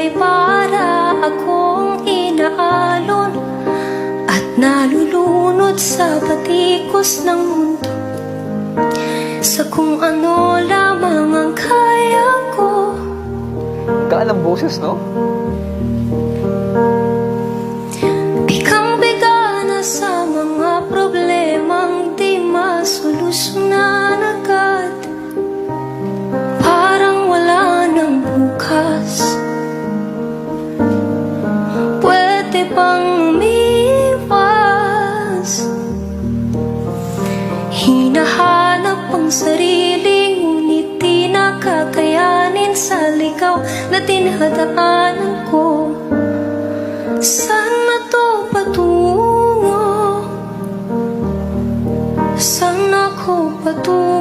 ay para akong inaalon at nalulunod sa batikos ng mundo, sa kung ano lamang ang kaya ko. Gaan ang boses, no? Bigang-biga na sa mga problemang di masolusyonan agad. Parang wala nang bukas. Pwede bang umiwas? Hinahanap ang sarili, ngunit di nakakayanin sa ligaw na tinadaanan ko. Saan na to patungo? Saan ako patungo?